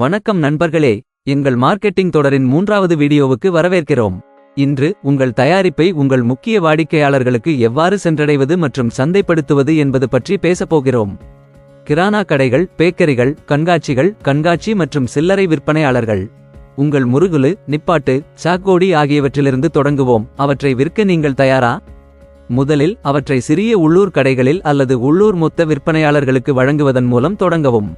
வணக்கம் நண்பர்களே, எங்கள் மார்க்கெட்டிங் தொடரின் 3வது வீடியோவுக்கு வரவேற்கிறோம். இன்று உங்கள் தயாரிப்பை உங்கள் முக்கிய வாடிக்கையாளர்களுக்கு எவ்வாறு சென்றடைவது மற்றும் சந்தைப்படுத்துவது என்பது பற்றி பேசப்போகிறோம். கிரானா கடைகள், பேக்கரிகள், கண்காட்சி மற்றும் சில்லறை விற்பனையாளர்கள். உங்கள் முறுகுலு, நிப்பாட்டு, சாக்கோடி ஆகியவற்றிலிருந்து தொடங்குவோம். அவற்றை விற்க நீங்கள் தயாரா? முதலில் அவற்றை சிறிய உள்ளூர் கடைகளில் அல்லது உள்ளூர் மொத்த விற்பனையாளர்களுக்கு வழங்குவதன் மூலம் தொடங்கவும்.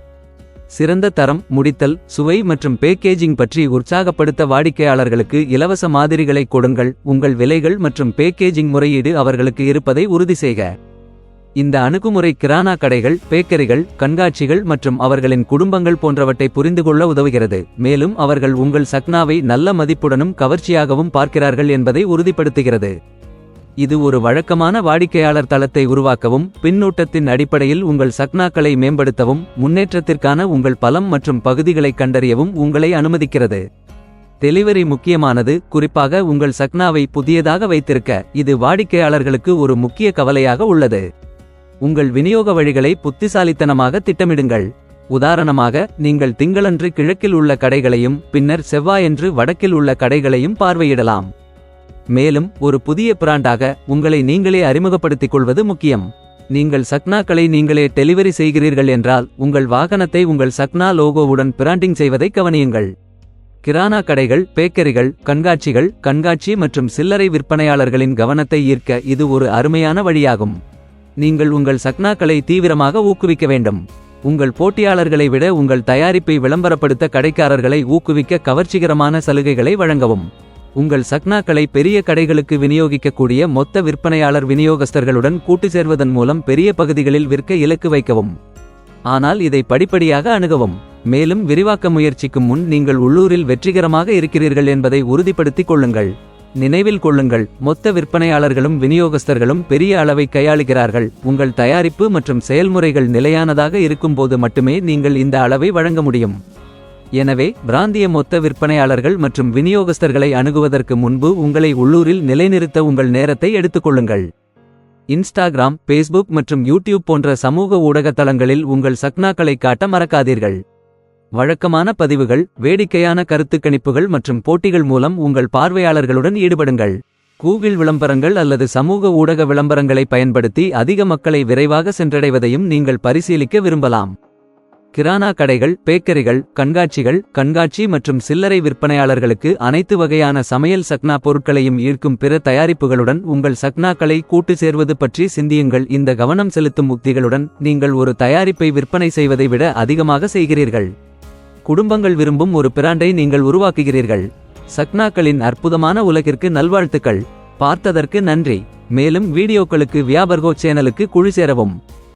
சிறந்த தரம், முடித்தல், சுவை மற்றும் பேக்கேஜிங் பற்றி உற்சாகப்படுத்த வாடிக்கையாளர்களுக்கு இலவச மாதிரிகளை கொடுங்கள். உங்கள் விலைகள் மற்றும் பேக்கேஜிங் முறையீடு அவர்களுக்கு இருப்பதை உறுதி செய்க. இந்த அணுகுமுறை கிரானா கடைகள், பேக்கரிகள், கண்காட்சிகள் மற்றும் அவர்களின் குடும்பங்கள் போன்றவற்றை புரிந்துகொள்ள உதவுகிறது. மேலும் அவர்கள் உங்கள் சக்னாவை நல்ல மதிப்புடனும் கவர்ச்சியாகவும் பார்க்கிறார்கள் என்பதை உறுதிப்படுத்துகிறது. இது ஒரு வழக்கமான வாடிக்கையாளர் தளத்தை உருவாக்கவும், பின்னூட்டத்தின் அடிப்படையில் உங்கள் சக்னாக்களை மேம்படுத்தவும், முன்னேற்றத்திற்கான உங்கள் பலம் மற்றும் பகுதிகளை கண்டறியவும் உங்களை அனுமதிக்கிறது. டெலிவரி முக்கியமானது, குறிப்பாக உங்கள் சக்னாவை புதியதாக வைத்திருக்க. இது வாடிக்கையாளர்களுக்கு ஒரு முக்கிய கவலையாக உள்ளது. உங்கள் விநியோக வழிகளை புத்திசாலித்தனமாக திட்டமிடுங்கள். உதாரணமாக, நீங்கள் திங்களன்று கிழக்கில் உள்ள கடைகளையும் பின்னர் செவ்வாயன்று வடக்கில் உள்ள கடைகளையும் பார்வையிடலாம். மேலும் ஒரு புதிய பிராண்டாக உங்களை நீங்களே அறிமுகப்படுத்திக் கொள்வது முக்கியம். நீங்கள் சக்னாக்களை நீங்களே டெலிவரி செய்கிறீர்கள் என்றால், உங்கள் வாகனத்தை உங்கள் சக்னா லோகோவுடன் பிராண்டிங் செய்வதை கவனியுங்கள். கிரானா கடைகள், பேக்கரிகள், கண்காட்சி மற்றும் சில்லறை விற்பனையாளர்களின் கவனத்தை ஈர்க்க இது ஒரு அருமையான வழியாகும். நீங்கள் உங்கள் சக்னாக்களை தீவிரமாக ஊக்குவிக்க வேண்டும். உங்கள் போட்டியாளர்களை விட உங்கள் தயாரிப்பை விளம்பரப்படுத்த கடைக்காரர்களை ஊக்குவிக்க கவர்ச்சிகரமான சலுகைகளை வழங்கவும். உங்கள் சக்னாக்களை பெரிய கடைகளுக்கு விநியோகிக்கக்கூடிய மொத்த விற்பனையாளர் விநியோகஸ்தர்களுடன் கூட்டு சேர்வதன் மூலம் பெரிய பகுதிகளில் விற்க இலக்கு வைக்கவும். ஆனால் இதை படிப்படியாக அணுகவும். மேலும் விரிவாக்க முயற்சிக்கும் முன் நீங்கள் உள்ளூரில் வெற்றிகரமாக இருக்கிறீர்கள் என்பதை உறுதிப்படுத்திக் கொள்ளுங்கள். நினைவில் கொள்ளுங்கள், மொத்த விற்பனையாளர்களும் விநியோகஸ்தர்களும் பெரிய அளவை கையாளுகிறார்கள். உங்கள் தயாரிப்பு மற்றும் செயல்முறைகள் நிலையானதாக இருக்கும்போது மட்டுமே நீங்கள் இந்த அளவை வழங்க முடியும். எனவே பிராந்திய மொத்த விற்பனையாளர்கள் மற்றும் விநியோகஸ்தர்களை அணுகுவதற்கு முன்பு உங்களை உள்ளூரில் நிலைநிறுத்த உங்கள் நேரத்தை எடுத்துக்கொள்ளுங்கள். இன்ஸ்டாகிராம், பேஸ்புக் மற்றும் யூடியூப் போன்ற சமூக ஊடக தளங்களில் உங்கள் சக்னாக்களை காட்ட மறக்காதீர்கள். வழக்கமான பதிவுகள், வேடிக்கையான கருத்துக்கணிப்புகள் மற்றும் போட்டிகள் மூலம் உங்கள் பார்வையாளர்களுடன் ஈடுபடுங்கள். கூகிள் விளம்பரங்கள் அல்லது சமூக ஊடக விளம்பரங்களை பயன்படுத்தி அதிக மக்களை விரைவாக சென்றடைவதையும் நீங்கள் பரிசீலிக்க விரும்பலாம். கிரானா கடைகள், பேக்கரிகள், கண்காட்சி மற்றும் சில்லறை விற்பனையாளர்களுக்கு அனைத்து வகையான சமையல் சக்னா பொருட்களையும் ஈர்க்கும் பிற தயாரிப்புகளுடன் உங்கள் சக்னாக்களை கூட்டு சேர்வது பற்றி சிந்தியுங்கள். இந்த கவனம் செலுத்தும் உத்திகளுடன் நீங்கள் ஒரு தயாரிப்பை விற்பனை செய்வதை விட அதிகமாக செய்கிறீர்கள். குடும்பங்கள் விரும்பும் ஒரு பிராண்டை நீங்கள் உருவாக்குகிறீர்கள். சக்னாக்களின் அற்புதமான உலகிற்கு நல்வாழ்த்துக்கள். பார்த்ததற்கு நன்றி. மேலும் வீடியோக்களுக்கு வியாபர்கோ சேனலுக்கு குழு சேரவும்.